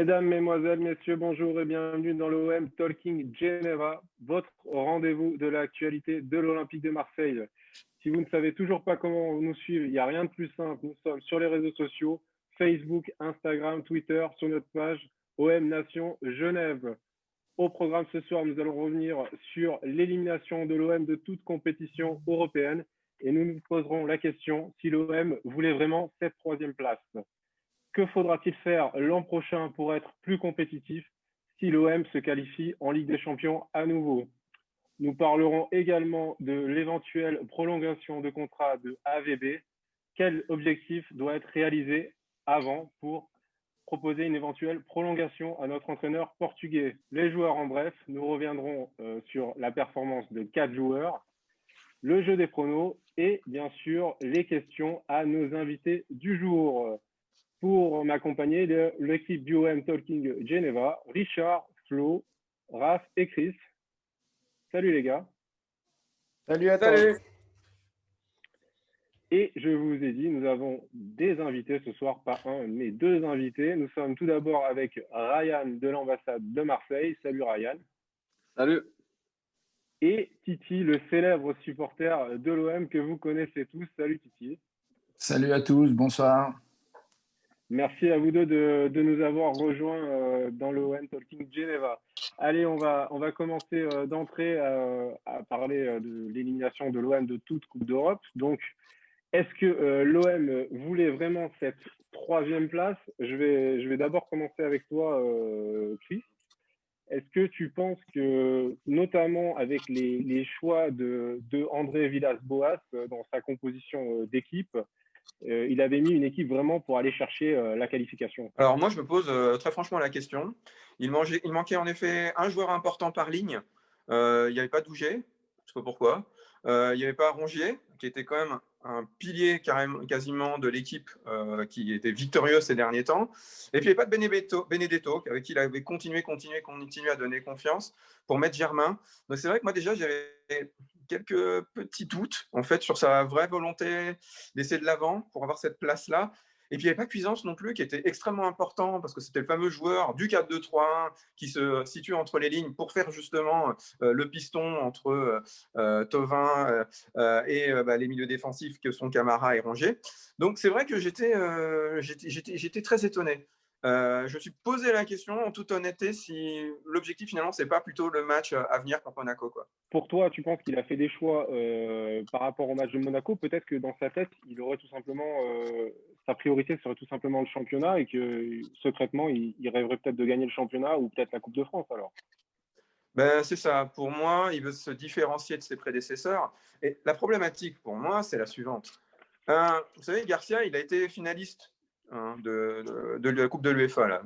Mesdames, Mesdemoiselles, Messieurs, bonjour et bienvenue dans l'OM Talking Geneva, votre rendez-vous de l'actualité de l'Olympique de Marseille. Si vous ne savez toujours pas comment nous suivre, il n'y a rien de plus simple. Nous sommes sur les réseaux sociaux, Facebook, Instagram, Twitter, sur notre page OM Nation Genève. Au programme ce soir, nous allons revenir sur l'élimination de l'OM de toute compétition européenne et nous nous poserons la question si l'OM voulait vraiment cette troisième place. Que faudra-t-il faire l'an prochain pour être plus compétitif si l'OM se qualifie en Ligue des Champions à nouveau? Nous parlerons également de l'éventuelle prolongation de contrat de AVB. Quel objectif doit être réalisé avant pour proposer une éventuelle prolongation à notre entraîneur portugais? Les joueurs en bref, nous reviendrons sur la performance de 4 joueurs, le jeu des pronos et bien sûr les questions à nos invités du jour. Pour m'accompagner de l'équipe du OM Talking Geneva, Richard, Flo, Raph et Chris. Salut les gars. Salut à toi. Et je vous ai dit, nous avons des invités ce soir, pas un, mais deux invités. Nous sommes tout d'abord avec Ryan de l'ambassade de Marseille. Salut Ryan. Salut. Et Titi, le célèbre supporter de l'OM que vous connaissez tous. Salut Titi. Salut à tous, bonsoir. Merci à vous deux de nous avoir rejoints dans le OM Talking Geneva. Allez, on va commencer d'entrée à parler de l'élimination de l'OM de toute Coupe d'Europe. Donc, est-ce que l'OM voulait vraiment cette troisième place? Je vais d'abord commencer avec toi, Chris. Est-ce que tu penses que, notamment avec les choix de André Villas-Boas dans sa composition d'équipe, il avait mis une équipe vraiment pour aller chercher la qualification? Alors moi, je me pose très franchement la question. Il manquait en effet un joueur important par ligne. Il n'y avait pas Douget, je ne sais pas pourquoi. Il n'y avait pas Rongier, qui était quand même un pilier quasiment de l'équipe qui était victorieux ces derniers temps. Et puis il n'y avait pas de Benedetto, avec qui il avait continué à donner confiance pour mettre Germain. Donc c'est vrai que moi déjà, j'avais quelques petits doutes en fait sur sa vraie volonté d'essayer de l'avant pour avoir cette place-là. Et puis il n'y avait pas Cuisance non plus, qui était extrêmement important parce que c'était le fameux joueur du 4-2-3-1 qui se situe entre les lignes pour faire justement le piston entre Thauvin et les milieux défensifs que sont Camara et Rongier. Donc c'est vrai que j'étais très étonné. Je me suis posé la question en toute honnêteté si l'objectif finalement c'est pas plutôt le match à venir contre Monaco, quoi. Pour toi, tu penses qu'il a fait des choix par rapport au match de Monaco? Peut-être que dans sa tête, il aurait tout simplement sa priorité serait tout simplement le championnat et que secrètement, il rêverait peut-être de gagner le championnat ou peut-être la Coupe de France alors. C'est ça. Pour moi, il veut se différencier de ses prédécesseurs. Et la problématique pour moi, c'est la suivante. Vous savez, Garcia, il a été finaliste de la Coupe de l'UEFA, là.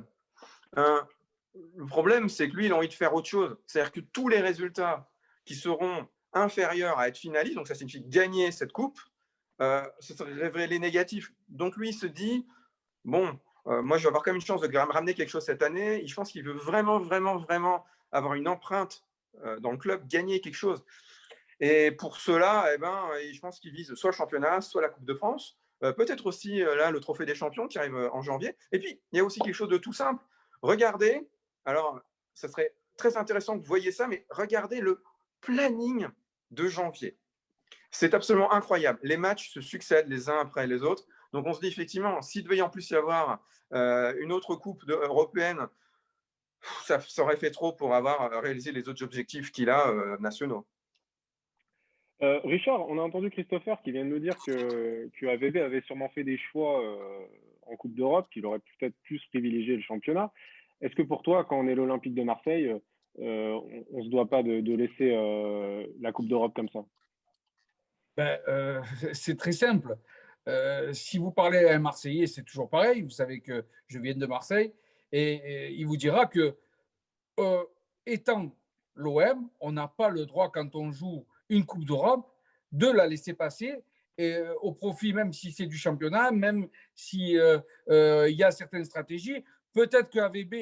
Le problème, c'est que lui, il a envie de faire autre chose. C'est-à-dire que tous les résultats qui seront inférieurs à être finaliste, donc ça signifie gagner cette coupe, ce serait révélé négatif. Donc lui, il se dit, bon, moi, je vais avoir quand même une chance de ramener quelque chose cette année. Je pense qu'il veut vraiment, vraiment, vraiment avoir une empreinte dans le club, gagner quelque chose. Et pour cela, je pense qu'il vise soit le championnat, soit la Coupe de France. Peut-être aussi là le Trophée des Champions qui arrive en janvier. Et puis, il y a aussi quelque chose de tout simple. Regardez, alors ça serait très intéressant que vous voyez ça, mais regardez le planning de janvier. C'est absolument incroyable. Les matchs se succèdent les uns après les autres. Donc on se dit effectivement, s'il devait en plus y avoir une autre coupe européenne, ça aurait fait trop pour avoir réalisé les autres objectifs qu'il a nationaux. Richard, on a entendu Christopher qui vient de nous dire que AVB avait sûrement fait des choix en Coupe d'Europe, qu'il aurait peut-être plus privilégié le championnat. Est-ce que pour toi, quand on est l'Olympique de Marseille, on ne se doit pas de laisser la Coupe d'Europe comme ça? C'est très simple. Si vous parlez à un Marseillais, c'est toujours pareil. Vous savez que je viens de Marseille et il vous dira que étant l'OM, on n'a pas le droit, quand on joue une Coupe d'Europe, de la laisser passer au profit, même si c'est du championnat, même s'il y a certaines stratégies. Peut-être qu'AVB,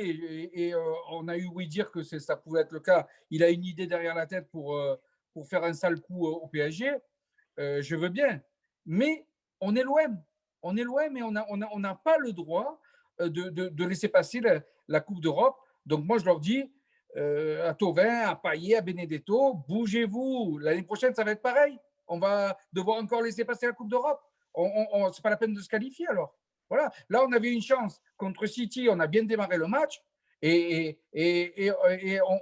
on a eu ouï dire que ça pouvait être le cas, il a une idée derrière la tête pour faire un sale coup au PSG. Je veux bien. Mais on est l'OM. On est l'OM et on n'a pas le droit de laisser passer la Coupe d'Europe. Donc moi, je leur dis à Thauvin, à Payet, à Benedetto, bougez-vous. L'année prochaine, ça va être pareil. On va devoir encore laisser passer la Coupe d'Europe. C'est pas la peine de se qualifier alors. Voilà. Là, on avait une chance contre City. On a bien démarré le match et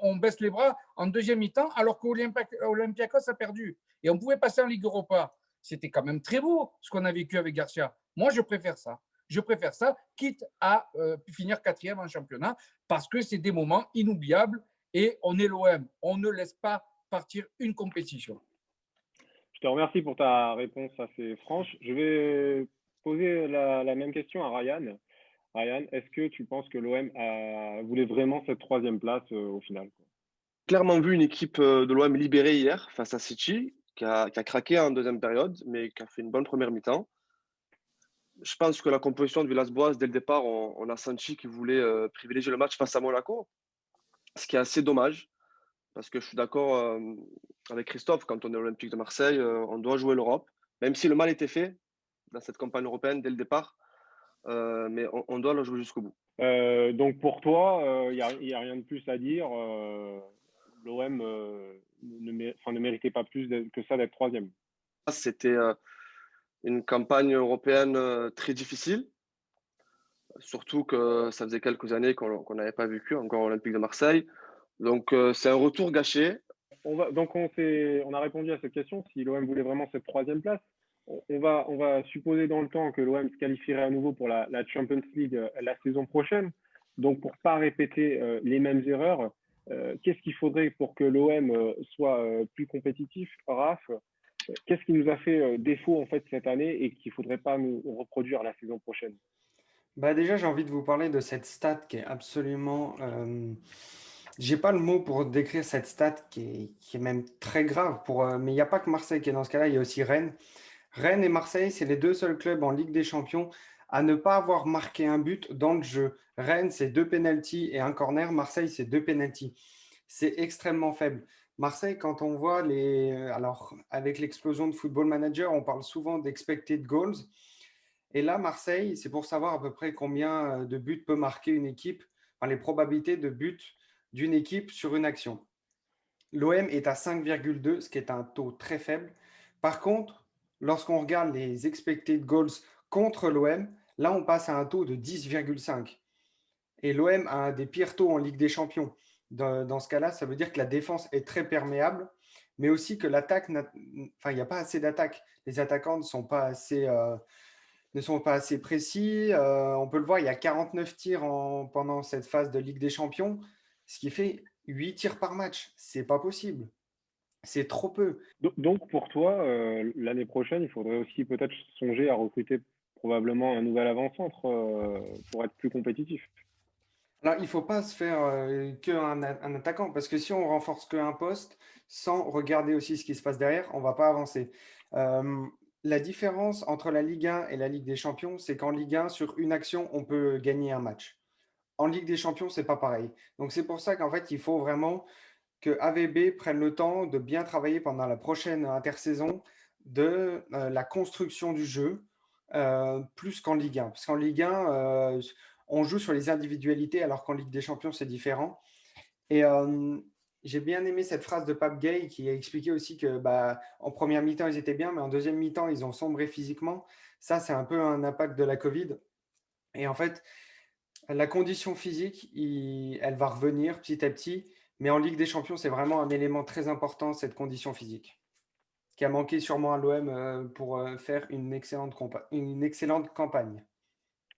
on baisse les bras en deuxième mi-temps alors qu'Olympiakos a perdu. Et on pouvait passer en Ligue Europa. C'était quand même très beau ce qu'on a vécu avec Garcia. Moi, je préfère ça. Je préfère ça, quitte à finir quatrième en championnat, parce que c'est des moments inoubliables et on est l'OM. On ne laisse pas partir une compétition. Je te remercie pour ta réponse assez franche. Je vais poser la même question à Ryan. Ryan, est-ce que tu penses que l'OM voulait vraiment cette troisième place au final? Clairement vu une équipe de l'OM libérée hier face à City, qui a craqué en deuxième période, mais qui a fait une bonne première mi-temps. Je pense que la composition de Villas-Boas, dès le départ, on a senti qu'il voulait privilégier le match face à Monaco, ce qui est assez dommage, parce que je suis d'accord avec Christophe, quand on est à l'Olympique de Marseille, on doit jouer l'Europe, même si le mal était fait dans cette campagne européenne dès le départ, mais on doit la jouer jusqu'au bout. Donc pour toi, il n'y a rien de plus à dire. L'OM ne méritait pas plus que ça d'être troisième. C'était une campagne européenne très difficile, surtout que ça faisait quelques années qu'on n'avait pas vécu encore Olympique de Marseille. Donc c'est un retour gâché. On a répondu à cette question, si l'OM voulait vraiment cette troisième place. On va supposer dans le temps que l'OM se qualifierait à nouveau pour la Champions League la saison prochaine. Donc pour ne pas répéter les mêmes erreurs, qu'est-ce qu'il faudrait pour que l'OM soit plus compétitif, Raph? Qu'est-ce qui nous a fait défaut en fait cette année et qu'il ne faudrait pas nous reproduire la saison prochaine? Déjà, j'ai envie de vous parler de cette stat qui est absolument. J'ai pas le mot pour décrire cette stat qui est même très grave. Mais il n'y a pas que Marseille qui est dans ce cas-là, il y a aussi Rennes. Rennes et Marseille, c'est les deux seuls clubs en Ligue des Champions à ne pas avoir marqué un but dans le jeu. Rennes, c'est 2 pénaltys et un corner. Marseille, c'est 2 pénaltys. C'est extrêmement faible. Marseille, quand on voit alors, avec l'explosion de Football Manager, on parle souvent d'expected goals. Et là, Marseille, c'est pour savoir à peu près combien de buts peut marquer une équipe, enfin, les probabilités de buts d'une équipe sur une action. L'OM est à 5,2, ce qui est un taux très faible. Par contre, lorsqu'on regarde les expected goals contre l'OM, là, on passe à un taux de 10,5. Et l'OM a un des pires taux en Ligue des Champions. Dans ce cas-là, ça veut dire que la défense est très perméable, mais aussi que l'attaque, enfin, il n'y a pas assez d'attaque. Les attaquants ne sont pas assez précis. On peut le voir, il y a 49 tirs pendant cette phase de Ligue des Champions, ce qui fait 8 tirs par match. C'est pas possible. C'est trop peu. Donc pour toi, l'année prochaine, il faudrait aussi peut-être songer à recruter probablement un nouvel avant-centre pour être plus compétitif. Alors, il ne faut pas se faire qu'un attaquant, parce que si on renforce qu'un poste, sans regarder aussi ce qui se passe derrière, on ne va pas avancer. La différence entre la Ligue 1 et la Ligue des Champions, c'est qu'en Ligue 1, sur une action, on peut gagner un match. En Ligue des Champions, ce n'est pas pareil. Donc, c'est pour ça qu'en fait, il faut vraiment que AVB prenne le temps de bien travailler pendant la prochaine intersaison de la construction du jeu, plus qu'en Ligue 1. Parce qu'en Ligue 1, on joue sur les individualités, alors qu'en Ligue des Champions, c'est différent. Et j'ai bien aimé cette phrase de Pape Gay qui a expliqué aussi que en première mi-temps, ils étaient bien, mais en deuxième mi-temps, ils ont sombré physiquement. Ça, c'est un peu un impact de la Covid. Et en fait, la condition physique, elle va revenir petit à petit. Mais en Ligue des Champions, c'est vraiment un élément très important, cette condition physique, qui a manqué sûrement à l'OM pour faire une excellente campagne.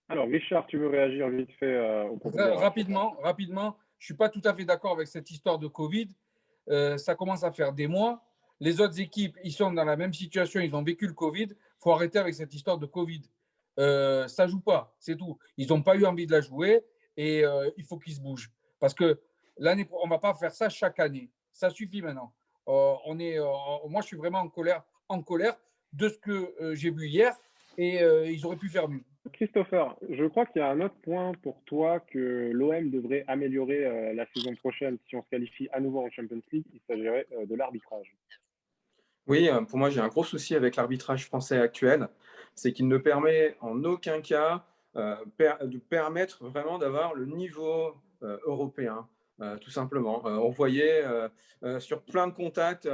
Alors, Richard, tu veux réagir vite fait au propos de Rapidement, je ne suis pas tout à fait d'accord avec cette histoire de Covid. Ça commence à faire des mois. Les autres équipes, ils sont dans la même situation, ils ont vécu le Covid. Il faut arrêter avec cette histoire de Covid. Ça ne joue pas, c'est tout. Ils n'ont pas eu envie de la jouer et il faut qu'ils se bougent. Parce que on ne va pas faire ça chaque année. Ça suffit maintenant. Moi, je suis vraiment en colère de ce que j'ai vu hier et ils auraient pu faire mieux. Christopher, je crois qu'il y a un autre point pour toi que l'OM devrait améliorer la saison prochaine si on se qualifie à nouveau en Champions League. Il s'agirait de l'arbitrage. Oui, pour moi, j'ai un gros souci avec l'arbitrage français actuel. C'est qu'il ne permet en aucun cas de permettre vraiment d'avoir le niveau européen, tout simplement. On voyait sur plein de contacts,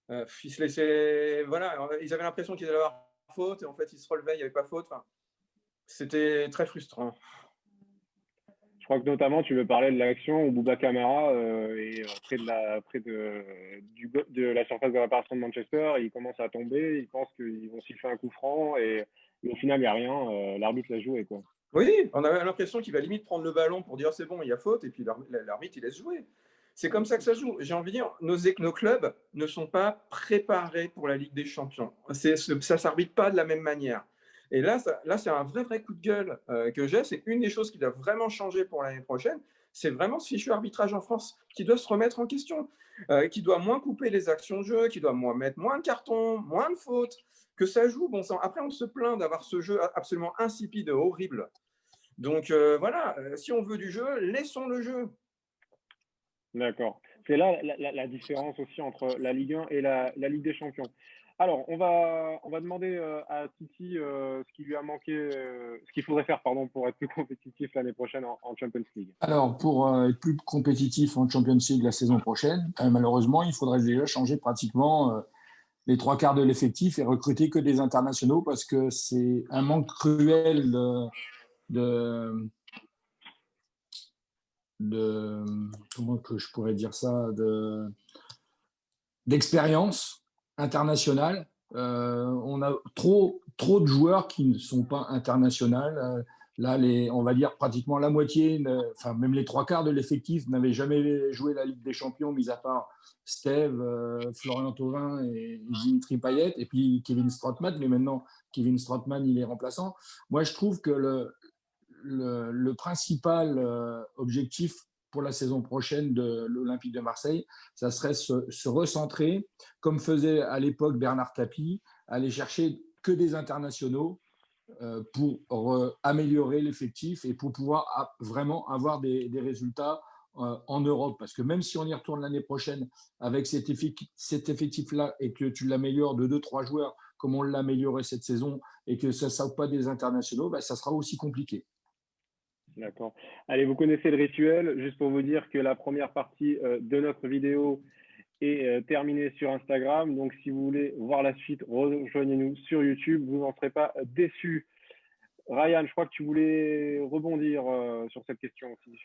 ils se laissaient, voilà, ils avaient l'impression qu'ils allaient avoir faute et en fait ils se relevaient, il n'y avait pas faute. Enfin, c'était très frustrant. Je crois que notamment tu veux parler de l'action où Bouba Camara est de la surface de réparation de Manchester, il commence à tomber, ils pensent qu'ils vont siffler un coup franc et au final il n'y a rien, l'arbitre l'a joué quoi. Oui, on avait l'impression qu'il va limite prendre le ballon pour dire c'est bon, il y a faute, et puis l'arbitre il laisse jouer. C'est comme ça que ça joue. J'ai envie de dire, nos clubs ne sont pas préparés pour la Ligue des Champions. Ça ne s'arbitre pas de la même manière. Et là, c'est un vrai coup de gueule que j'ai. C'est une des choses qui doit vraiment changer pour l'année prochaine. C'est vraiment ce fichu arbitrage en France qui doit se remettre en question, qui doit moins couper les actions de jeu, qui doit mettre moins de cartons, moins de fautes, que ça joue bon sang. Après, on se plaint d'avoir ce jeu absolument insipide et horrible. Donc voilà, si on veut du jeu, laissons le jeu. D'accord. C'est là la différence aussi entre la Ligue 1 et la Ligue des Champions. Alors, on va demander à Titi ce qui lui a manqué, ce qu'il faudrait faire pardon, pour être plus compétitif l'année prochaine en Champions League. Alors, pour être plus compétitif en Champions League la saison prochaine, malheureusement, il faudrait déjà changer pratiquement les 3/4 de l'effectif et recruter que des internationaux parce que c'est un manque cruel comment que je pourrais dire ça, d'expérience internationale. On a trop de joueurs qui ne sont pas internationaux. Là, on va dire pratiquement la moitié, enfin même les 3/4 de l'effectif n'avaient jamais joué la Ligue des Champions, mis à part Steve, Florian Thauvin et Dimitri Payet, et puis Kevin Strootman. Mais maintenant, Kevin Strootman, il est remplaçant. Moi, je trouve que le principal objectif pour la saison prochaine de l'Olympique de Marseille, ça serait se recentrer, comme faisait à l'époque Bernard Tapie, aller chercher que des internationaux pour améliorer l'effectif et pour pouvoir vraiment avoir des résultats en Europe. Parce que même si on y retourne l'année prochaine avec cet effectif-là et que tu l'améliores de 2-3 joueurs comme on l'a amélioré cette saison et que ça ne soit pas des internationaux, ça sera aussi compliqué. D'accord. Allez, vous connaissez le rituel. Juste pour vous dire que la première partie de notre vidéo est terminée sur Instagram. Donc, si vous voulez voir la suite, rejoignez-nous sur YouTube. Vous n'en serez pas déçus. Ryan, je crois que tu voulais rebondir sur cette question aussi.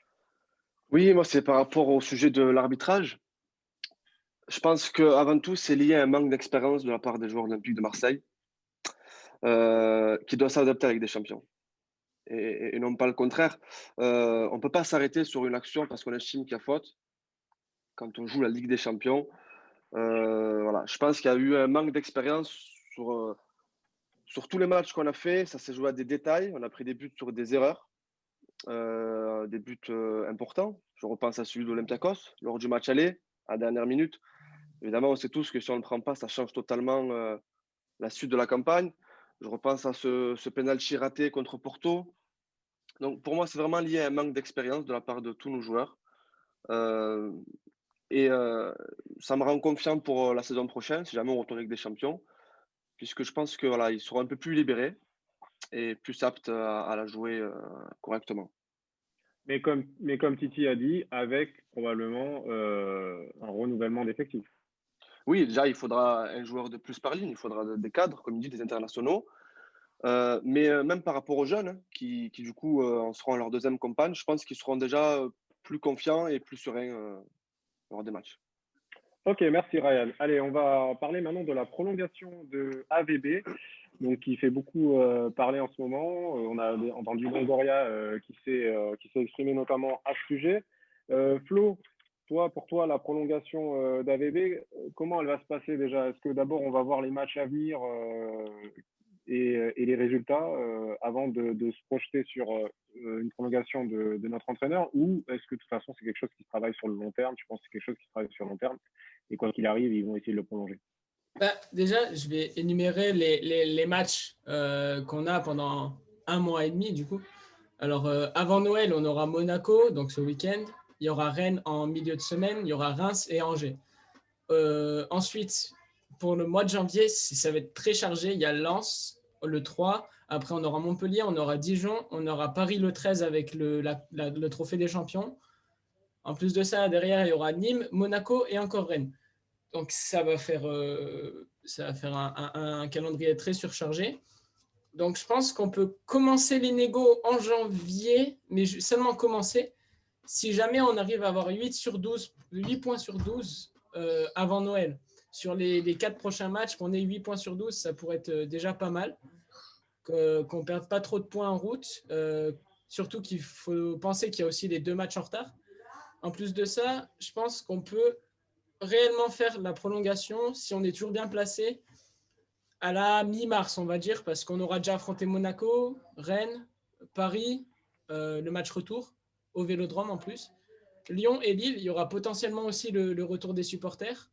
Oui, moi, c'est par rapport au sujet de l'arbitrage. Je pense qu'avant tout, c'est lié à un manque d'expérience de la part des joueurs olympiques de Marseille qui doivent s'adapter avec des champions. Et non pas le contraire. On ne peut pas s'arrêter sur une action parce qu'on estime qu'il y a faute quand on joue la Ligue des Champions. Voilà. Je pense qu'il y a eu un manque d'expérience sur tous les matchs qu'on a fait. Ça s'est joué à des détails. On a pris des buts sur des erreurs, des buts importants. Je repense à celui d'Olympiakos lors du match aller, à la dernière minute. Évidemment, on sait tous que si on ne le prend pas, ça change totalement la suite de la campagne. Je repense à ce penalty raté contre Porto. Donc, pour moi, c'est vraiment lié à un manque d'expérience de la part de tous nos joueurs. Ça me rend confiant pour la saison prochaine, si jamais on retourne avec des champions, puisque je pense que voilà, ils seront un peu plus libérés et plus aptes à la jouer correctement. Mais comme Titi a dit, avec probablement un renouvellement d'effectifs. Oui, déjà, il faudra un joueur de plus par ligne, il faudra des cadres, comme il dit, des internationaux. Mais même par rapport aux jeunes qui du coup en seront à leur deuxième campagne, je pense qu'ils seront déjà plus confiants et plus sereins lors des matchs. Ok, merci Ryan. Allez, on va parler maintenant de la prolongation de AVB, donc qui fait beaucoup parler en ce moment. On a entendu Longoria qui s'est exprimé notamment à ce sujet. Flo, pour toi, la prolongation d'AVB, comment elle va se passer déjà? Est-ce que d'abord on va voir les matchs à venir et les résultats avant de se projeter sur une prolongation de notre entraîneur, ou est-ce que de toute façon c'est quelque chose qui se travaille sur le long terme? Je pense que c'est quelque chose qui se travaille sur le long terme et quoi qu'il arrive, ils vont essayer de le prolonger. Déjà, je vais énumérer les matchs qu'on a pendant 1 mois et demi du coup. Alors, avant Noël, on aura Monaco, donc ce week-end. Il y aura Rennes en milieu de semaine. Il y aura Reims et Angers. Ensuite, pour le mois de janvier, ça va être très chargé. Il y a Lens le 3. Après, on aura Montpellier, on aura Dijon, on aura Paris le 13 avec le trophée des champions. En plus de ça, derrière, il y aura Nîmes, Monaco et encore Rennes. Donc, ça va faire un calendrier très surchargé. Donc, je pense qu'on peut commencer les négos en janvier, mais seulement commencer si jamais on arrive à avoir 8 points sur 12 avant Noël. Sur les 4 prochains matchs, qu'on ait 8 points sur 12, ça pourrait être déjà pas mal. Qu'on ne perde pas trop de points en route. Surtout qu'il faut penser qu'il y a aussi les 2 matchs en retard. En plus de ça, je pense qu'on peut réellement faire la prolongation si on est toujours bien placé à la mi-mars, on va dire, parce qu'on aura déjà affronté Monaco, Rennes, Paris, le match retour au Vélodrome en plus. Lyon et Lille, il y aura potentiellement aussi le retour des supporters.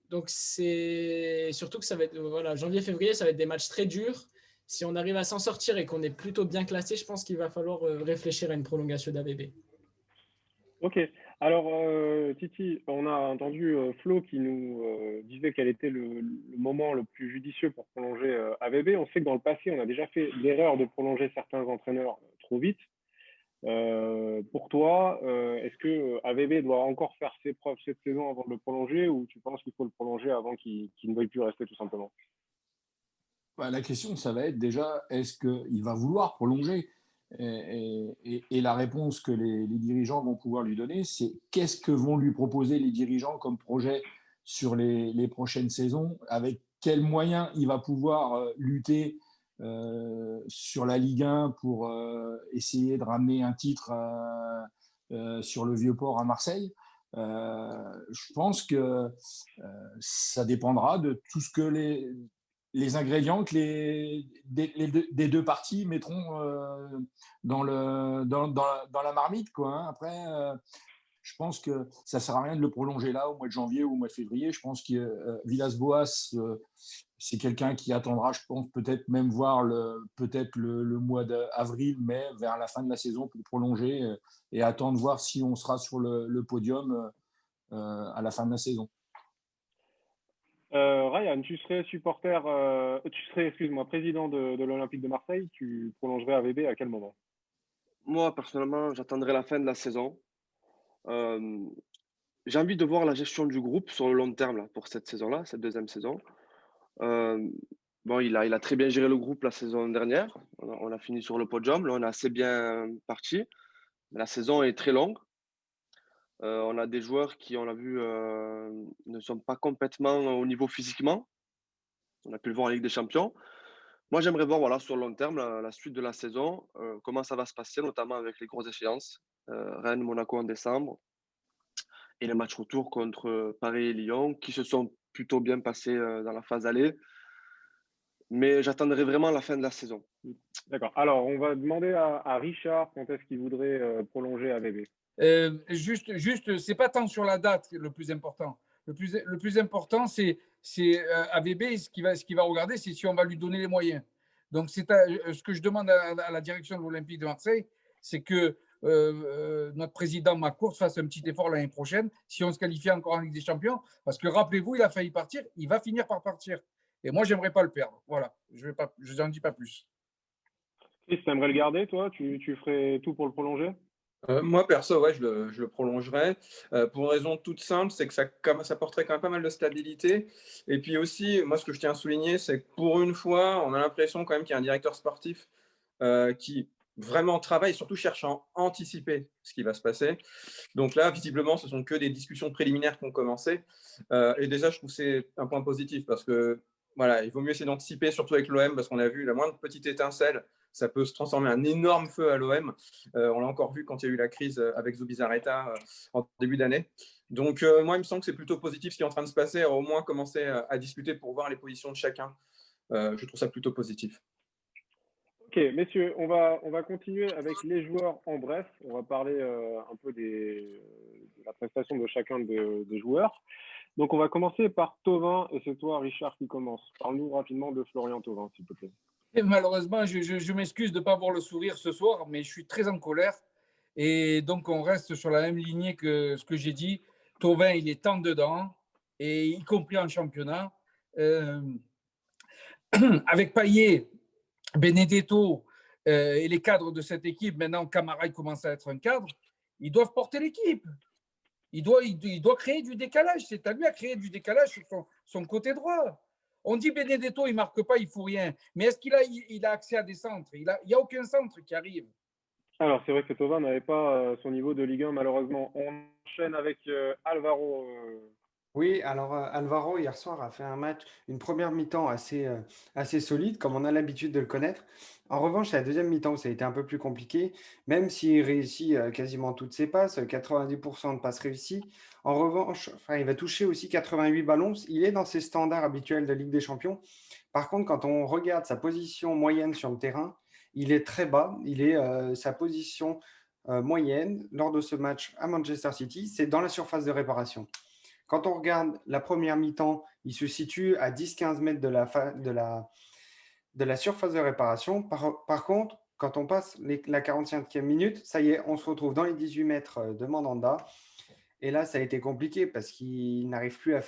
Donc, c'est surtout que ça va être, janvier-février, ça va être des matchs très durs. Si on arrive à s'en sortir et qu'on est plutôt bien classé, je pense qu'il va falloir réfléchir à une prolongation d'AVB. Ok. Alors, Titi, on a entendu Flo qui nous disait quel était le moment le plus judicieux pour prolonger AVB. On sait que dans le passé, on a déjà fait l'erreur de prolonger certains entraîneurs trop vite. Pour toi, est-ce que AVB doit encore faire ses preuves cette saison avant de le prolonger, ou tu penses qu'il faut le prolonger avant qu'il ne veuille plus rester tout simplement? La question, ça va être déjà, est-ce qu'il va vouloir prolonger? Et la réponse que les dirigeants vont pouvoir lui donner, c'est qu'est-ce que vont lui proposer les dirigeants comme projet sur les prochaines saisons, avec quels moyens il va pouvoir lutter sur la Ligue 1 pour essayer de ramener un titre sur le Vieux-Port à Marseille. Je pense que ça dépendra de tout ce que les ingrédients que des 2 parties mettront dans la marmite, quoi, hein. Après, je pense que ça ne sert à rien de le prolonger là au mois de janvier ou au mois de février. Je pense que Villas-Boas, c'est quelqu'un qui attendra, je pense, peut-être même voir le mois d'avril, mai, vers la fin de la saison pour prolonger et attendre voir si on sera sur le podium à la fin de la saison. Ryan, tu serais président de l'Olympique de Marseille, tu prolongerais AVB à quel moment? Moi, personnellement, j'attendrai la fin de la saison. J'ai envie de voir la gestion du groupe sur le long terme là, pour cette saison-là, cette deuxième saison. Bon, il a très bien géré le groupe la saison dernière. On a fini sur le podium. Là, on est assez bien parti. Mais la saison est très longue. On a des joueurs qui, on l'a vu, ne sont pas complètement au niveau physiquement. On a pu le voir en Ligue des Champions. Moi, j'aimerais voir voilà, sur le long terme la suite de la saison, comment ça va se passer, notamment avec les grosses échéances. Rennes, Monaco en décembre. Et les matchs retour contre Paris et Lyon, qui se sont plutôt bien passés dans la phase aller. Mais j'attendrai vraiment la fin de la saison. D'accord. Alors, on va demander à Richard quand est-ce qu'il voudrait prolonger AVB. Juste, c'est pas tant sur la date le plus important. Le plus important, c'est AVB, ce qu'il va regarder, c'est si on va lui donner les moyens. Donc, ce que je demande à la direction de l'Olympique de Marseille, c'est que notre président Macourt fasse un petit effort l'année prochaine, si on se qualifie encore en Ligue des Champions, parce que rappelez-vous, il a failli partir, il va finir par partir. Et moi, j'aimerais pas le perdre. Voilà, je n'en dis pas plus. Chris, tu aimerais le garder, toi? Tu ferais tout pour le prolonger? Moi, perso, ouais, je le prolongerais pour une raison toute simple, c'est que ça apporterait quand même pas mal de stabilité. Et puis aussi, moi, ce que je tiens à souligner, c'est que pour une fois, on a l'impression quand même qu'il y a un directeur sportif qui vraiment travaille et surtout cherche à anticiper ce qui va se passer. Donc là, visiblement, ce sont que des discussions préliminaires qui ont commencé. Et déjà, je trouve que c'est un point positif parce que voilà, il vaut mieux essayer d'anticiper, surtout avec l'OM, parce qu'on a vu la moindre petite étincelle, ça peut se transformer en un énorme feu à l'OM. On l'a encore vu quand il y a eu la crise avec Zubizarreta en début d'année. Donc moi, il me semble que c'est plutôt positif ce qui est en train de se passer, au moins commencer à discuter pour voir les positions de chacun. Je trouve ça plutôt positif. Ok, messieurs, on va continuer avec les joueurs en bref. On va parler un peu de la prestation de chacun des joueurs. Donc, on va commencer par Thauvin, et c'est toi, Richard, qui commence. Parle-nous rapidement de Florian Thauvin, s'il te plaît. Et malheureusement, je m'excuse de ne pas avoir le sourire ce soir, mais je suis très en colère. Et donc, on reste sur la même lignée que ce que j'ai dit. Thauvin, il est en dedans, et y compris en championnat. Avec Payet, Benedetto et les cadres de cette équipe, maintenant Camara il commence à être un cadre, ils doivent porter l'équipe. Il doit créer du décalage. C'est à lui à créer du décalage sur son côté droit. On dit Benedetto, il ne marque pas, il ne fout rien. Mais est-ce qu'il a accès à des centres? Il n'y a aucun centre qui arrive. Alors, c'est vrai que Thauvin n'avait pas son niveau de Ligue 1, malheureusement. On enchaîne avec Alvaro. Oui, alors Alvaro, hier soir, a fait un match, une première mi-temps assez solide, comme on a l'habitude de le connaître. En revanche, la deuxième mi-temps, ça a été un peu plus compliqué, même s'il réussit quasiment toutes ses passes, 90% de passes réussies. En revanche, enfin, il va toucher aussi 88 ballons. Il est dans ses standards habituels de Ligue des Champions. Par contre, quand on regarde sa position moyenne sur le terrain, il est très bas. Sa position moyenne lors de ce match à Manchester City, c'est dans la surface de réparation. Quand on regarde la première mi-temps, il se situe à 10-15 mètres de la surface de réparation. Par contre, quand on passe la 45e minute, ça y est, on se retrouve dans les 18 mètres de Mandanda. Et là, ça a été compliqué parce qu'il n'arrive plus à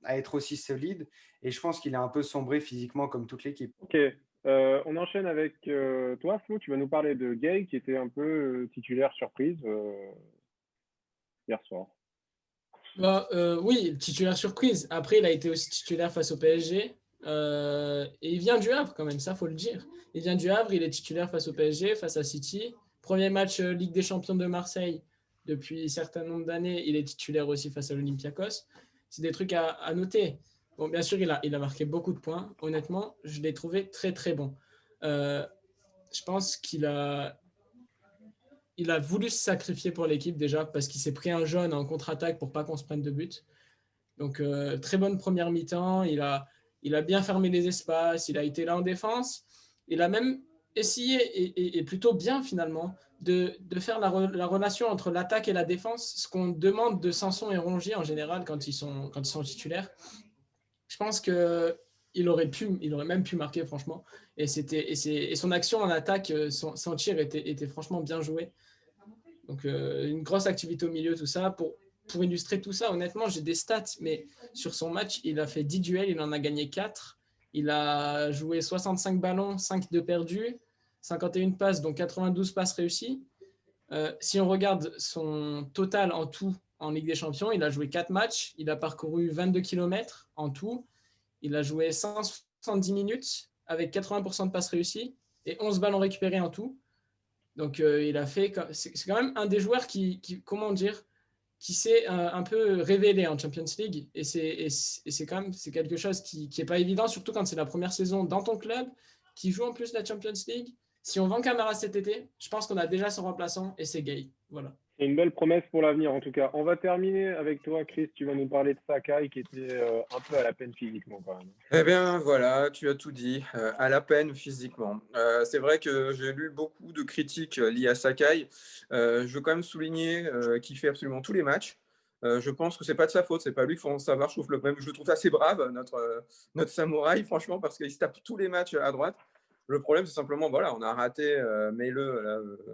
être aussi solide. Et je pense qu'il a un peu sombré physiquement comme toute l'équipe. Ok, on enchaîne avec toi, Flo. Tu vas nous parler de Gay, qui était un peu titulaire surprise hier soir. Oui, titulaire surprise. Après, il a été aussi titulaire face au PSG. Et il vient du Havre quand même, ça faut le dire. Il vient du Havre, il est titulaire face au PSG, face à City. Premier match Ligue des Champions de Marseille depuis un certain nombre d'années. Il est titulaire aussi face à l'Olympiakos. C'est des trucs à noter. Bon, bien sûr, il a marqué beaucoup de points. Honnêtement, je l'ai trouvé très très bon. Je pense qu'il a voulu se sacrifier pour l'équipe déjà parce qu'il s'est pris un jaune en contre-attaque pour pas qu'on se prenne de but. Donc, très bonne première mi-temps. Il a bien fermé les espaces. Il a été là en défense. Il a même essayé, et plutôt bien finalement, de faire la relation entre l'attaque et la défense, ce qu'on demande de Sanson et Rongier en général quand ils sont titulaires. Je pense qu'il aurait même pu marquer, franchement. Et son action en attaque, son tir était franchement bien joué. Donc, une grosse activité au milieu, tout ça. Pour illustrer tout ça, honnêtement, j'ai des stats, mais sur son match, il a fait 10 duels, il en a gagné 4. Il a joué 65 ballons, 5 de perdus, 51 passes, donc 92 passes réussies. Si on regarde son total en tout en Ligue des Champions, il a joué 4 matchs, il a parcouru 22 km en tout, il a joué 170 minutes avec 80% de passes réussies et 11 ballons récupérés en tout. Donc, c'est quand même un des joueurs qui comment dire, qui s'est un peu révélé en Champions League. Et c'est quand même quelque chose qui n'est pas évident, surtout quand c'est la première saison dans ton club, qui joue en plus la Champions League. Si on vend Camara cet été, je pense qu'on a déjà son remplaçant et c'est Gay. Voilà. C'est une belle promesse pour l'avenir, en tout cas. On va terminer avec toi, Chris. Tu vas nous parler de Sakai, qui était un peu à la peine physiquement, quand même. Eh bien, voilà, tu as tout dit, à la peine physiquement. C'est vrai que j'ai lu beaucoup de critiques liées à Sakai. Je veux quand même souligner qu'il fait absolument tous les matchs. Je pense que c'est pas de sa faute, c'est pas lui qu'il faut en savoir. Je le trouve assez brave, notre samouraï, franchement, parce qu'il se tape tous les matchs à droite. Le problème, c'est simplement, voilà, on a raté Meile,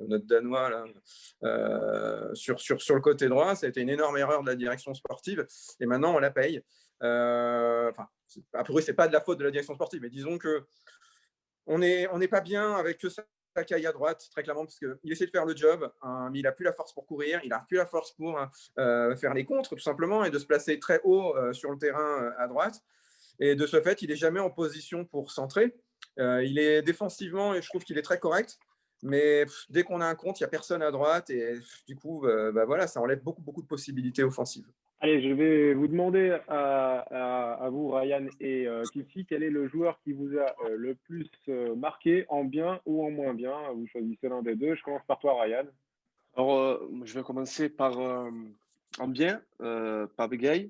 notre Danois, là, sur le côté droit. Ça a été une énorme erreur de la direction sportive. Et maintenant, on la paye. A priori, c'est pas de la faute de la direction sportive, mais disons que on n'est pas bien avec que Sakai à droite, très clairement, parce qu'il essaie de faire le job, mais il n'a plus la force pour courir, il n'a plus la force pour faire les contres, tout simplement, et de se placer très haut sur le terrain à droite. Et de ce fait, il n'est jamais en position pour centrer. Il est défensivement, et je trouve qu'il est très correct. Mais dès qu'on a un contre, il n'y a personne à droite. Et du coup, voilà, ça enlève beaucoup, beaucoup de possibilités offensives. Allez, je vais vous demander à vous, Ryan et Kiki, quel est le joueur qui vous a le plus marqué, en bien ou en moins bien? Vous choisissez l'un des deux. Je commence par toi, Ryan. Alors, je vais commencer par en bien, par Begay.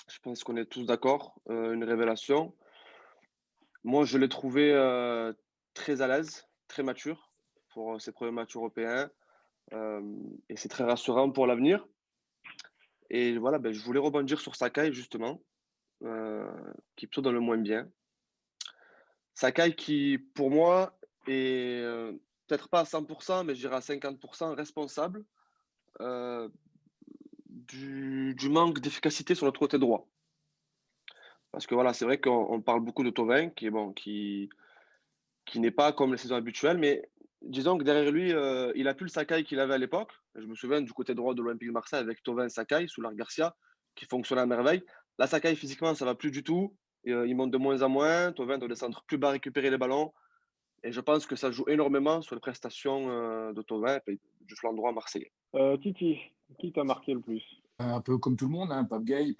Je pense qu'on est tous d'accord. Une révélation. Moi, je l'ai trouvé très à l'aise, très mature pour ses premiers matchs européens. Et c'est très rassurant pour l'avenir. Et voilà, je voulais rebondir sur Sakai, justement, qui est plutôt dans le moins bien. Sakai qui, pour moi, est peut-être pas à 100%, mais je dirais à 50% responsable du manque d'efficacité sur notre côté droit. Parce que voilà, c'est vrai qu'on parle beaucoup de Thauvin, qui qui n'est pas comme les saisons habituelles, mais disons que derrière lui, il a plus le Sakai qu'il avait à l'époque. Je me souviens du côté droit de l'Olympique de Marseille avec Thauvin Sakai, Soulard Garcia, qui fonctionnait à merveille. Là, Sakai, physiquement, ça va plus du tout. Il monte de moins en moins. Thauvin doit descendre plus bas, récupérer les ballons. Et je pense que ça joue énormément sur les prestations de Thauvin et du flanc droit marseillais. Titi, qui t'a marqué le plus? Un peu comme tout le monde, hein, Pape Gay,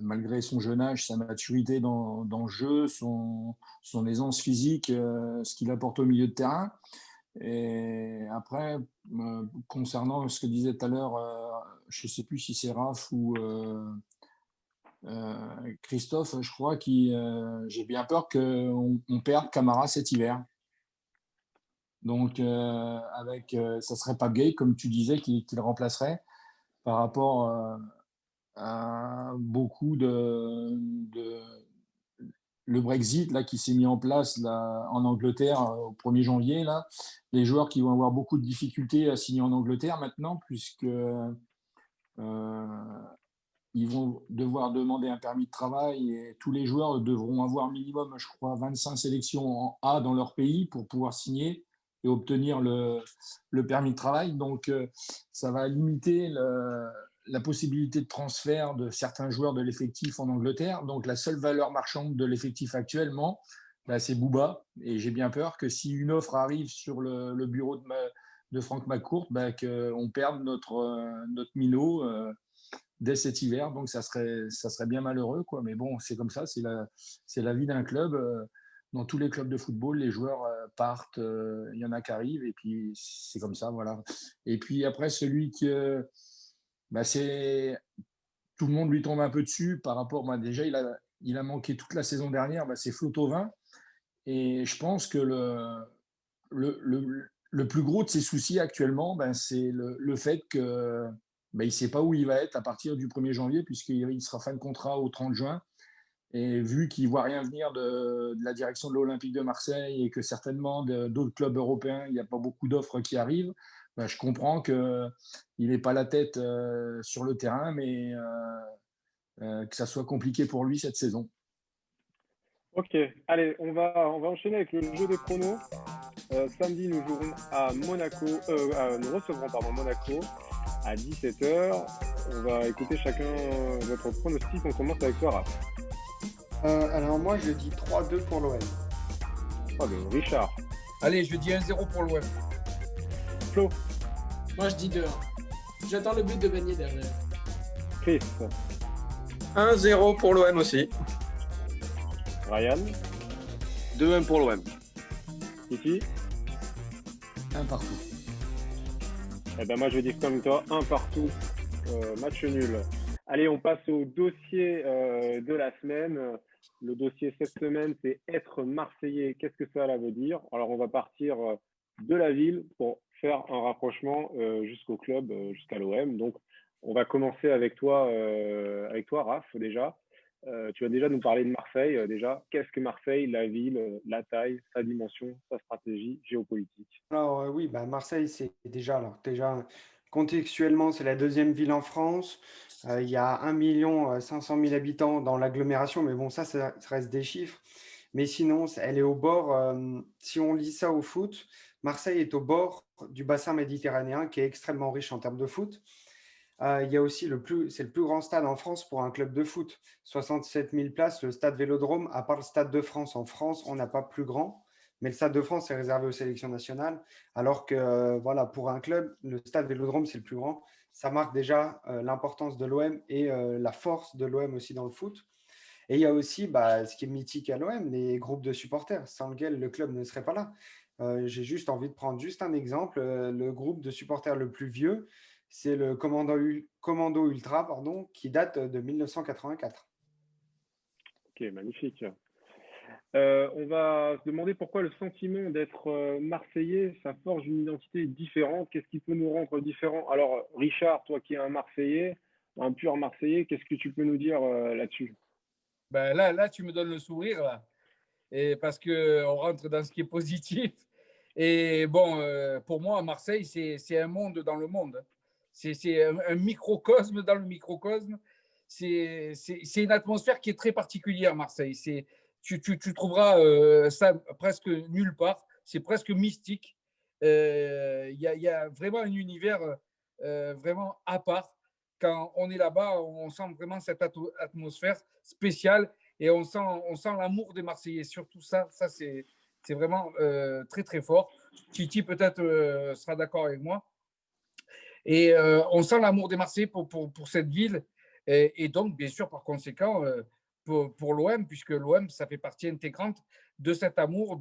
malgré son jeune âge, sa maturité dans le jeu, son aisance physique, ce qu'il apporte au milieu de terrain. Et après, concernant ce que disait tout à l'heure, je ne sais plus si c'est Raph ou Christophe, je crois, j'ai bien peur qu'on perde Camara cet hiver. Donc, ça serait Pape Gay, comme tu disais, qui le remplacerait par rapport à beaucoup le Brexit là, qui s'est mis en place là, en Angleterre au 1er janvier. Là, les joueurs qui vont avoir beaucoup de difficultés à signer en Angleterre maintenant, puisque ils vont devoir demander un permis de travail et tous les joueurs devront avoir minimum, je crois, 25 sélections en A dans leur pays pour pouvoir signer et obtenir le permis de travail. Donc, ça va limiter la possibilité de transfert de certains joueurs de l'effectif en Angleterre. Donc, la seule valeur marchande de l'effectif actuellement, c'est Bouba. Et j'ai bien peur que si une offre arrive sur le bureau de Franck McCourt, qu'on perde notre minot dès cet hiver. Donc, ça serait bien malheureux, quoi. Mais bon, c'est comme ça, c'est la vie d'un club. Dans tous les clubs de football, les joueurs partent, il y en a qui arrivent, et puis c'est comme ça, voilà. Et puis après, celui qui... tout le monde lui tombe un peu dessus par rapport... déjà, il a manqué toute la saison dernière, c'est Flo Thauvin. Et je pense que le plus gros de ses soucis actuellement, c'est le fait que il ne sait pas où il va être à partir du 1er janvier, puisqu'il sera fin de contrat au 30 juin. Et vu qu'il ne voit rien venir de la direction de l'Olympique de Marseille et que certainement d'autres clubs européens, il n'y a pas beaucoup d'offres qui arrivent, je comprends qu'il n'ait pas la tête sur le terrain, mais que ça soit compliqué pour lui cette saison. Ok, allez, on va enchaîner avec le jeu des pronos. Samedi, nous jouerons à Monaco, nous recevrons Monaco à 17h. On va écouter chacun votre pronostic. On commence avec toi, Raph. Alors moi, je dis 3-2 pour l'OM. Richard. Allez, je dis 1-0 pour l'OM. Flo. Moi, je dis 2-1. J'attends le but de Ben Yedder. Chris. 1-0 pour l'OM aussi. Ryan. 2-1 pour l'OM. Titi. 1 partout. Moi, je vais dire comme toi, 1 partout. Match nul. Allez, on passe au dossier de la semaine. Le dossier cette semaine, c'est être Marseillais. Qu'est-ce que ça veut dire? Alors, on va partir de la ville pour faire un rapprochement jusqu'au club, jusqu'à l'OM. Donc, on va commencer avec toi, Raph, déjà. Tu vas déjà nous parler de Marseille. Déjà, qu'est-ce que Marseille, la ville, la taille, sa dimension, sa stratégie géopolitique? Alors oui, Marseille, c'est déjà contextuellement, c'est la deuxième ville en France. Il y a 1 500 000 habitants dans l'agglomération, mais bon, ça reste des chiffres. Mais sinon, elle est au bord, si on lit ça au foot, Marseille est au bord du bassin méditerranéen qui est extrêmement riche en termes de foot. Il y a aussi c'est le plus grand stade en France pour un club de foot. 67 000 places, le stade Vélodrome, à part le Stade de France. En France, on n'a pas plus grand. Mais le Stade de France est réservé aux sélections nationales, alors que pour un club, le Stade Vélodrome, c'est le plus grand. Ça marque déjà l'importance de l'OM et la force de l'OM aussi dans le foot. Et il y a aussi ce qui est mythique à l'OM, les groupes de supporters, sans lequel le club ne serait pas là. J'ai juste envie de prendre un exemple. Le groupe de supporters le plus vieux, c'est le Commando Ultra, qui date de 1984. Ok, magnifique. On va se demander pourquoi le sentiment d'être Marseillais, ça forge une identité différente. Qu'est-ce qui peut nous rendre différents? Alors, Richard, toi qui es un Marseillais, un pur Marseillais, qu'est-ce que tu peux nous dire là-dessus? Là, tu me donnes le sourire, là. Et parce qu'on rentre dans ce qui est positif. Et bon, pour moi, Marseille, c'est un monde dans le monde. C'est un microcosme dans le microcosme. C'est une atmosphère qui est très particulière, Marseille. tu trouveras ça presque nulle part. C'est presque mystique. Il y a vraiment un univers vraiment à part. Quand on est là-bas, on sent vraiment cette atmosphère spéciale et on sent l'amour des Marseillais. Surtout ça c'est vraiment très, très fort. Titi, peut-être, sera d'accord avec moi. Et on sent l'amour des Marseillais pour cette ville. Et donc, bien sûr, par conséquent, pour l'OM, puisque l'OM, ça fait partie intégrante de cet amour,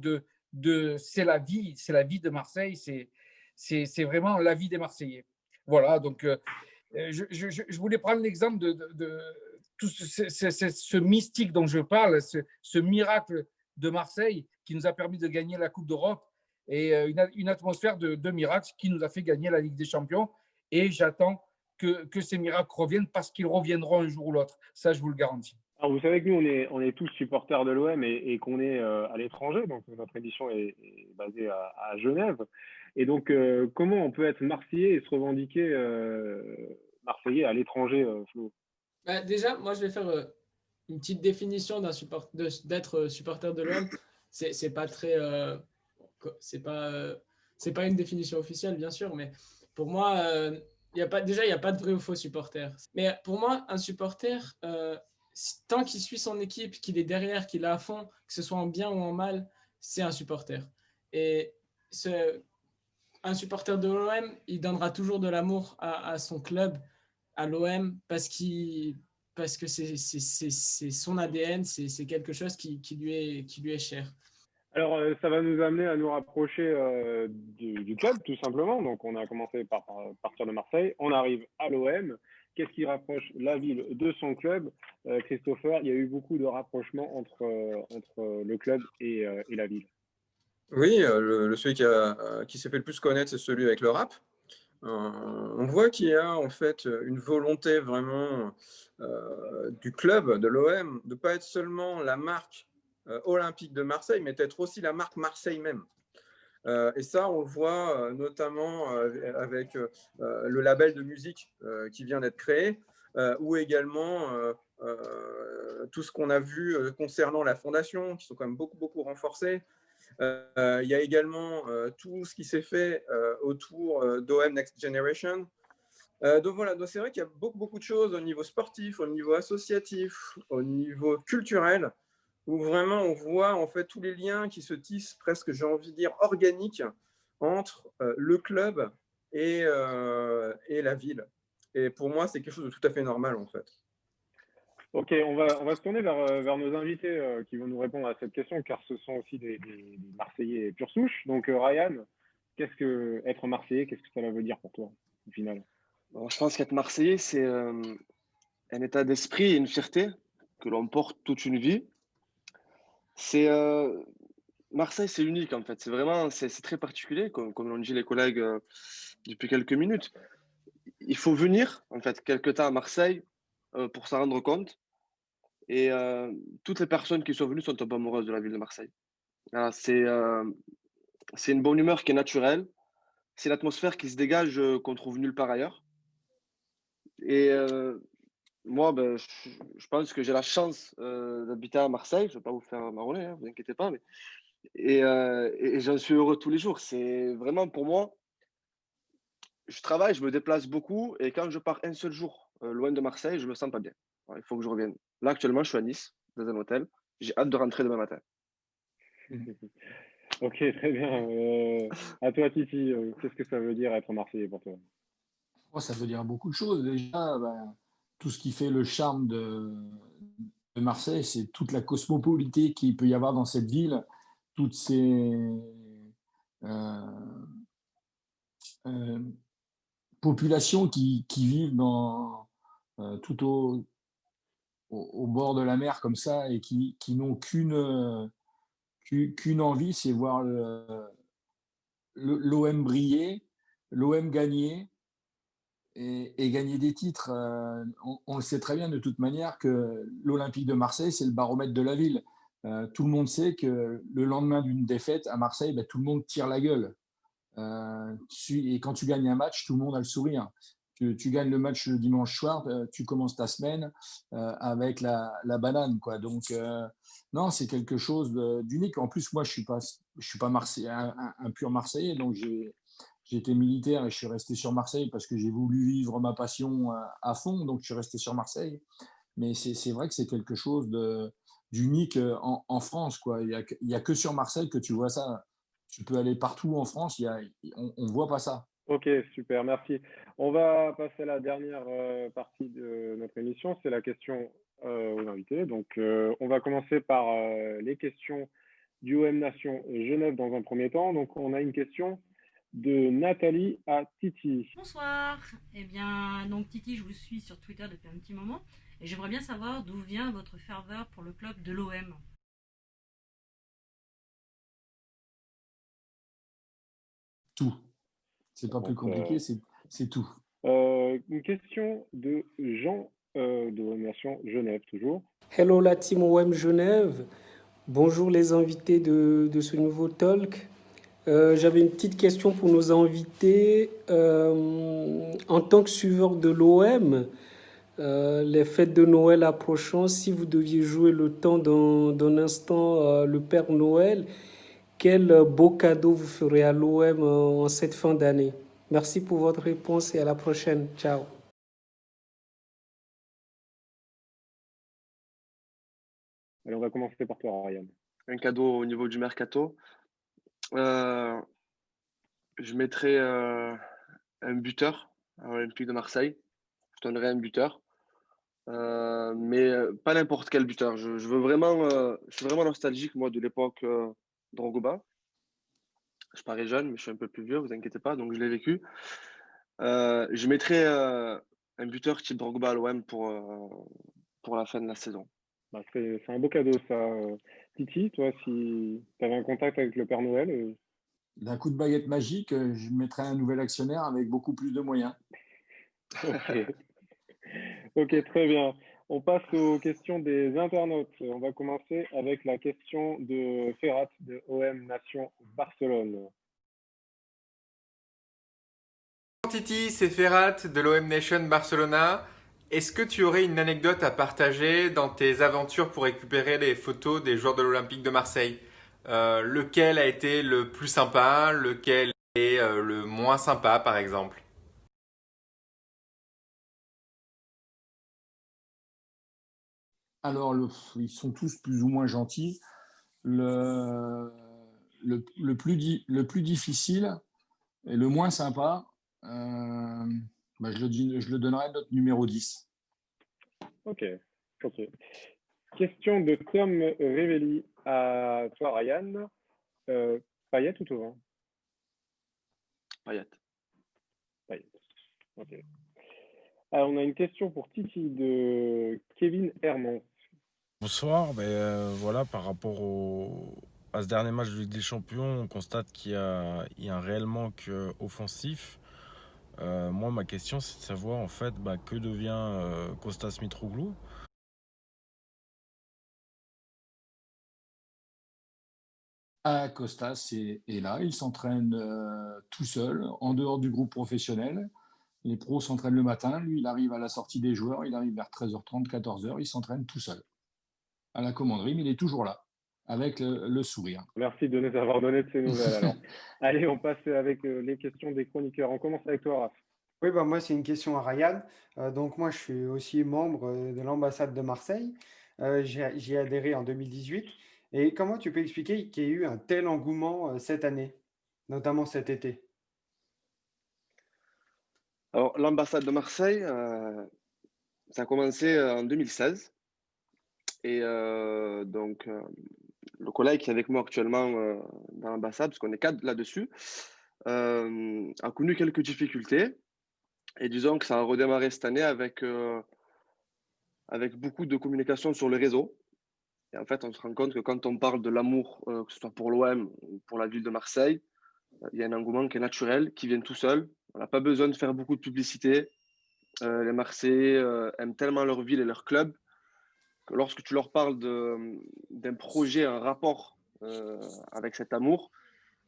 c'est la vie de Marseille, c'est vraiment la vie des Marseillais. Voilà, donc je voulais prendre l'exemple de tout ce mystique dont je parle, ce miracle de Marseille qui nous a permis de gagner la Coupe d'Europe et une atmosphère de miracle qui nous a fait gagner la Ligue des Champions. Et j'attends que ces miracles reviennent parce qu'ils reviendront un jour ou l'autre. Ça, je vous le garantis. Alors, vous savez que nous, on est tous supporters de l'OM et qu'on est à l'étranger. Donc, notre émission est basée à Genève. Et donc, comment on peut être Marseillais et se revendiquer Marseillais à l'étranger, Flo? Bah, déjà, moi, je vais faire une petite définition d'être supporter de l'OM. C'est pas très, c'est pas une définition officielle, bien sûr, mais pour moi, il n'y a pas de vrai ou faux supporter. Mais pour moi, un supporter, tant qu'il suit son équipe, qu'il est derrière, qu'il est à fond, que ce soit en bien ou en mal, c'est un supporter. Et un supporter de l'OM, il donnera toujours de l'amour à son club, à l'OM, parce que c'est son ADN, c'est quelque chose qui lui est cher. Alors, ça va nous amener à nous rapprocher du club, tout simplement. Donc, on a commencé par partir de Marseille. On arrive à l'OM. Qu'est-ce qui rapproche la ville de son club? Christopher, il y a eu beaucoup de rapprochements entre le club et la ville. Oui, celui qui s'est fait le plus connaître, c'est celui avec le rap. On voit qu'il y a en fait une volonté vraiment du club, de l'OM, de ne pas être seulement la marque olympique de Marseille, mais d'être aussi la marque Marseille même. Et ça, on le voit notamment avec le label de musique qui vient d'être créé, ou également tout ce qu'on a vu concernant la fondation, qui sont quand même beaucoup, beaucoup renforcés. Il y a également tout ce qui s'est fait autour d'OM Next Generation. Donc voilà, donc c'est vrai qu'il y a beaucoup, beaucoup de choses au niveau sportif, au niveau associatif, au niveau culturel, où vraiment on voit en fait tous les liens qui se tissent presque, j'ai envie de dire, organiques entre le club et la ville. Et pour moi, c'est quelque chose de tout à fait normal en fait. Ok, on va se tourner vers nos invités qui vont nous répondre à cette question, car ce sont aussi des Marseillais pure souche. Donc, Ryan, qu'est-ce que être Marseillais, qu'est-ce que ça veut dire pour toi, au final? Bon, je pense qu'être Marseillais, c'est un état d'esprit et une fierté que l'on porte toute une vie. C'est Marseille, c'est unique en fait. C'est très particulier, comme l'ont dit les collègues depuis quelques minutes. Il faut venir en fait quelque temps à Marseille pour s'en rendre compte. Et toutes les personnes qui sont venues sont tombées amoureuses de la ville de Marseille. Voilà, c'est une bonne humeur qui est naturelle. C'est l'atmosphère qui se dégage qu'on trouve nulle part ailleurs. Et moi, ben, je pense que j'ai la chance d'habiter à Marseille. Je ne vais pas vous faire marronner, hein, vous inquiétez pas. Et j'en suis heureux tous les jours. C'est vraiment pour moi, je travaille, je me déplace beaucoup. Et quand je pars un seul jour loin de Marseille, je ne me sens pas bien. Alors, il faut que je revienne. Là, actuellement, je suis à Nice, dans un hôtel. J'ai hâte de rentrer demain matin. Ok, très bien. À toi, Titi, qu'est-ce que ça veut dire être Marseillais pour toi? Moi, ça veut dire beaucoup de choses. Déjà, tout ce qui fait le charme de Marseille, c'est toute la cosmopolité qu'il peut y avoir dans cette ville, toutes ces euh, populations qui vivent tout au bord de la mer comme ça et qui n'ont qu'une envie, c'est voir l'OM briller, l'OM gagner et gagner des titres. On le sait très bien de toute manière que l'Olympique de Marseille, c'est le baromètre de la ville. Tout le monde sait que le lendemain d'une défaite à Marseille, tout le monde tire la gueule. Et quand tu gagnes un match, tout le monde a le sourire. Tu gagnes le match le dimanche soir, tu commences ta semaine avec la banane, quoi. Donc, non, c'est quelque chose d'unique. En plus, moi, je suis pas Marseillais, un pur Marseillais, donc j'ai été militaire et je suis resté sur Marseille parce que j'ai voulu vivre ma passion à fond, donc je suis resté sur Marseille. Mais c'est vrai que c'est quelque chose d'unique en France, quoi. Il y a que sur Marseille que tu vois ça. Tu peux aller partout en France, on voit pas ça. Ok, super, merci. On va passer à la dernière partie de notre émission, c'est la question aux invités. Donc, on va commencer par les questions du OM Nation Genève dans un premier temps. Donc, on a une question de Nathalie à Titi. Bonsoir. Eh bien, donc Titi, je vous suis sur Twitter depuis un petit moment et j'aimerais bien savoir d'où vient votre ferveur pour le club de l'OM. Tout. C'est pas plus Donc, compliqué, c'est tout. une question de Jean de OM Nation Genève, toujours. Hello la team OM Genève. Bonjour les invités de ce nouveau talk. J'avais une petite question pour nos invités. En tant que suiveur de l'OM, les fêtes de Noël approchant, si vous deviez jouer le temps d'un instant le Père Noël, quel beau cadeau vous ferez à l'OM en cette fin d'année? Merci pour votre réponse et à la prochaine. Ciao. Allez, on va commencer par toi, Ryan. Un cadeau au niveau du mercato. Je mettrais un buteur à l'Olympique de Marseille. Je donnerais un buteur. Mais pas n'importe quel buteur. Je veux vraiment, je suis vraiment nostalgique, moi, de l'époque Drogba. Je parais jeune, mais je suis un peu plus vieux, vous inquiétez pas, donc je l'ai vécu. Je mettrais un buteur type Drogba à l'OM pour la fin de la saison. Bah, c'est un beau cadeau, ça. Titi, toi, si tu avais un contact avec le Père Noël, D'un coup de baguette magique, je mettrais un nouvel actionnaire avec beaucoup plus de moyens. ok. Ok, très bien. On passe aux questions des internautes. On va commencer avec la question de Ferrat de OM Nation Barcelone. Titi, c'est Ferrat de l'OM Nation Barcelona. Est-ce que tu aurais une anecdote à partager dans tes aventures pour récupérer les photos des joueurs de l'Olympique de Marseille? Lequel a été le plus sympa, lequel est le moins sympa par exemple? Alors, ils sont tous plus ou moins gentils. Le, le plus difficile et le moins sympa, je le donnerai à notre numéro 10. Ok, ok. Question de Tom Revelli à toi, Ryan. Payet ou Thauvin? Payet. Payet. Ok. Alors, on a une question pour Titi de Kevin Hermans. Bonsoir, voilà, par rapport à ce dernier match de Ligue des Champions, on constate il y a un réel manque offensif. Moi, ma question, c'est de savoir en fait que devient Kostas Mitroglou. Costas est là, il s'entraîne tout seul, en dehors du groupe professionnel. Les pros s'entraînent le matin, lui il arrive à la sortie des joueurs, il arrive vers 13h30, 14h, il s'entraîne tout seul à la commanderie, mais il est toujours là, avec le sourire. Merci de nous avoir donné de ces nouvelles. Alors, allez, on passe avec les questions des chroniqueurs. On commence avec toi, Raph. Oui, bah moi, c'est une question à Ryan. Donc, moi, je suis aussi membre de l'ambassade de Marseille. J'y ai adhéré en 2018. Et comment tu peux expliquer qu'il y ait eu un tel engouement cette année, notamment cet été? Alors, l'ambassade de Marseille, ça a commencé en 2016. Et le collègue qui est avec moi actuellement dans l'ambassade, parce qu'on est cadre là-dessus, a connu quelques difficultés. Et disons que ça a redémarré cette année avec beaucoup de communication sur le réseau. Et en fait, on se rend compte que quand on parle de l'amour, que ce soit pour l'OM ou pour la ville de Marseille, il y a un engouement qui est naturel, qui vient tout seul. On n'a pas besoin de faire beaucoup de publicité. Les Marseillais aiment tellement leur ville et leur club que lorsque tu leur parles d'un projet, un rapport avec cet amour,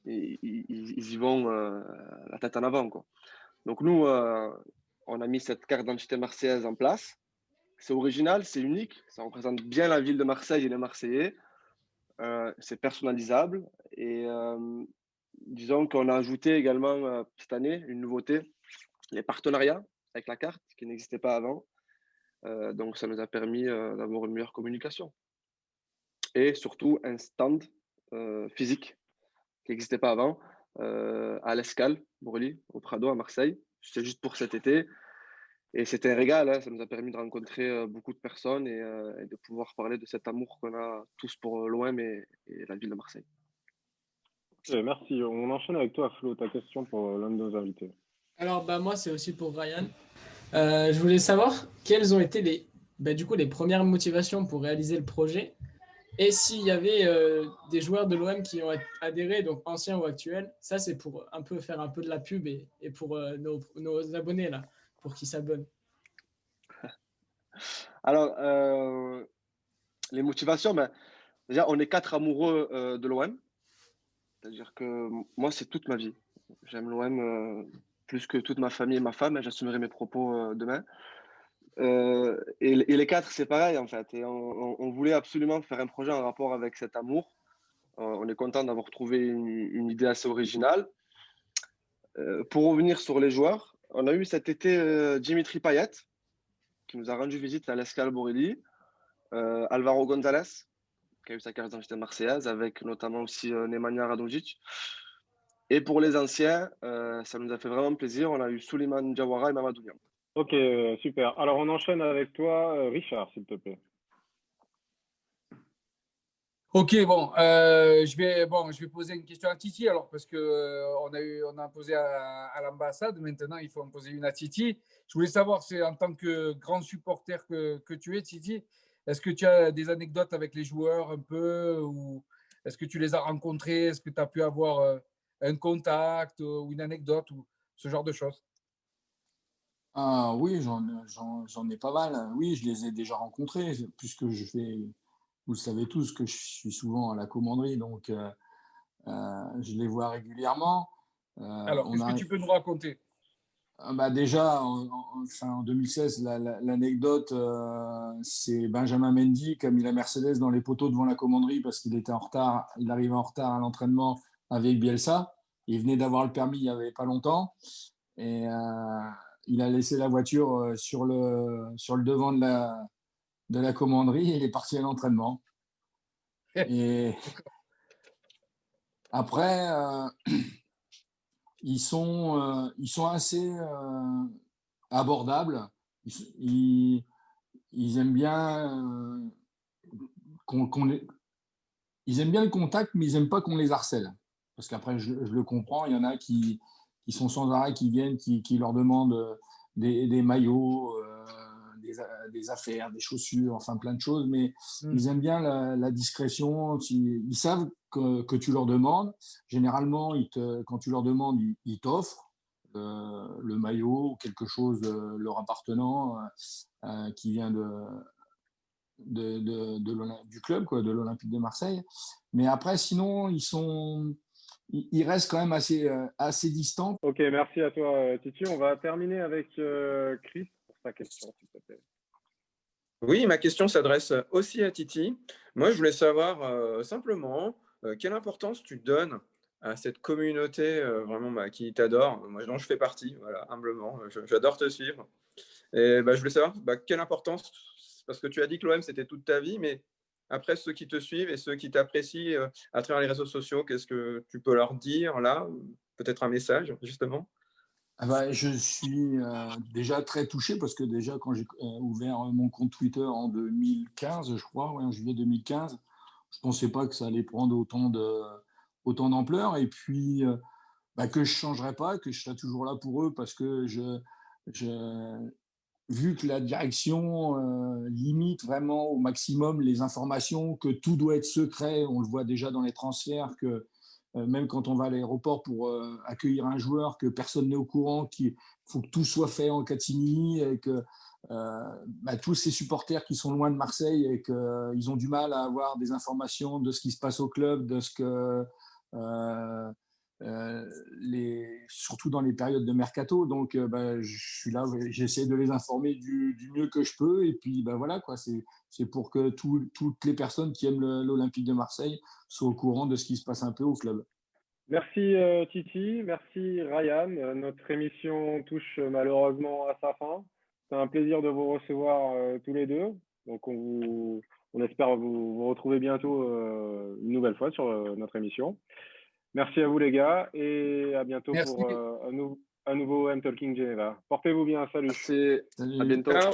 ils y vont la tête en avant, quoi. Donc nous, on a mis cette carte d'identité marseillaise en place. C'est original, c'est unique, ça représente bien la ville de Marseille et les Marseillais. C'est personnalisable et disons qu'on a ajouté également cette année une nouveauté, les partenariats avec la carte qui n'existaient pas avant. Donc ça nous a permis d'avoir une meilleure communication et surtout un stand physique qui n'existait pas avant à l'Escale, Bourly, au Prado à Marseille. C'était juste pour cet été. Et c'était un régal, hein. Ça nous a permis de rencontrer beaucoup de personnes et de pouvoir parler de cet amour qu'on a tous pour l'OM et la ville de Marseille. Merci. On enchaîne avec toi, Flo, ta question pour l'un de nos invités. Alors, moi, c'est aussi pour Ryan. Je voulais savoir quelles ont été les premières motivations pour réaliser le projet et s'il y avait des joueurs de l'OM qui ont adhéré, donc anciens ou actuels. Ça, c'est pour faire un peu de la pub et pour nos abonnés, là, pour qu'ils s'abonnent. Alors, les motivations, déjà, on est 4 amoureux de l'OM. C'est-à-dire que moi, c'est toute ma vie. J'aime l'OM plus que toute ma famille et ma femme. J'assumerai mes propos demain. Et les 4, c'est pareil, en fait. Et on voulait absolument faire un projet en rapport avec cet amour. On est content d'avoir trouvé une idée assez originale. Pour revenir sur les joueurs, on a eu cet été Dimitri Payet, qui nous a rendu visite à l'Escale Borelli, Alvaro González, qui a eu sa carte d'identité marseillaise, avec notamment aussi Nemanja Radonjic. Et pour les anciens, ça nous a fait vraiment plaisir. On a eu Souleymane Diawara et Mamadou Niang. Ok, super. Alors, on enchaîne avec toi, Richard, s'il te plaît. Ok, je vais poser une question à Titi alors parce que on a posé à l'ambassade. Maintenant, il faut en poser une à Titi. Je voulais savoir, c'est en tant que grand supporter que tu es, Titi, est-ce que tu as des anecdotes avec les joueurs un peu ou est-ce que tu les as rencontrés? Est-ce que tu as pu avoir un contact ou une anecdote ou ce genre de choses? Ah oui, j'en ai pas mal. Oui, je les ai déjà rencontrés, puisque vous le savez tous, que je suis souvent à la commanderie, donc je les vois régulièrement. Alors, qu'est-ce que tu peux nous raconter? Déjà, en 2016, l'anecdote, c'est Benjamin Mendy qui a mis la Mercedes dans les poteaux devant la commanderie parce qu'il était en retard. Il arrivait en retard à l'entraînement avec Bielsa. Il venait d'avoir le permis il n'y avait pas longtemps. Et il a laissé la voiture sur le devant de la commanderie et il est parti à l'entraînement. Et après, ils sont assez abordables. Ils aiment bien ils aiment bien le contact, mais ils n'aiment pas qu'on les harcèle. Parce qu'après, je le comprends, il y en a qui sont sans arrêt, qui viennent, qui leur demandent des maillots, des affaires, des chaussures, enfin plein de choses, mais ils aiment bien la discrétion. Ils savent que tu leur demandes. Généralement, quand tu leur demandes, ils t'offrent le maillot ou quelque chose leur appartenant qui vient du club, quoi, de l'Olympique de Marseille. Mais après, sinon, ils restent quand même assez distants. Ok, merci à toi, Titi. On va terminer avec Chris pour sa question, s'il te plaît. Oui, ma question s'adresse aussi à Titi. Moi, je voulais savoir simplement quelle importance tu donnes à cette communauté vraiment qui t'adore. Moi, dont je fais partie, voilà, humblement. J'adore te suivre. Et je voulais savoir quelle importance, parce que tu as dit que l'OM, c'était toute ta vie, mais après, ceux qui te suivent et ceux qui t'apprécient à travers les réseaux sociaux, qu'est-ce que tu peux leur dire là? Peut-être un message, justement? Je suis déjà très touché parce que déjà, quand j'ai ouvert mon compte Twitter en 2015, je crois, en juillet 2015, je ne pensais pas que ça allait prendre autant d'ampleur. Et puis, que je ne changerais pas, que je serais toujours là pour eux parce que vu que la direction limite vraiment au maximum les informations, que tout doit être secret, on le voit déjà dans les transferts, que même quand on va à l'aéroport pour accueillir un joueur, que personne n'est au courant, qu'il faut que tout soit fait en catimini et que tous ces supporters qui sont loin de Marseille et qu'ils ont du mal à avoir des informations de ce qui se passe au club, de ce que les surtout dans les périodes de mercato. Donc, je suis là, j'essaie de les informer du mieux que je peux. Et puis, voilà, quoi. C'est pour que toutes les personnes qui aiment l'Olympique de Marseille soient au courant de ce qui se passe un peu au club. Merci Titi, merci Ryan. Notre émission touche malheureusement à sa fin. C'est un plaisir de vous recevoir tous les deux. Donc on espère vous retrouver bientôt une nouvelle fois sur notre émission. Merci à vous les gars et à bientôt pour un nouveau OM Talking Geneva. Portez-vous bien, salut. Merci. Salut. À bientôt. Ciao.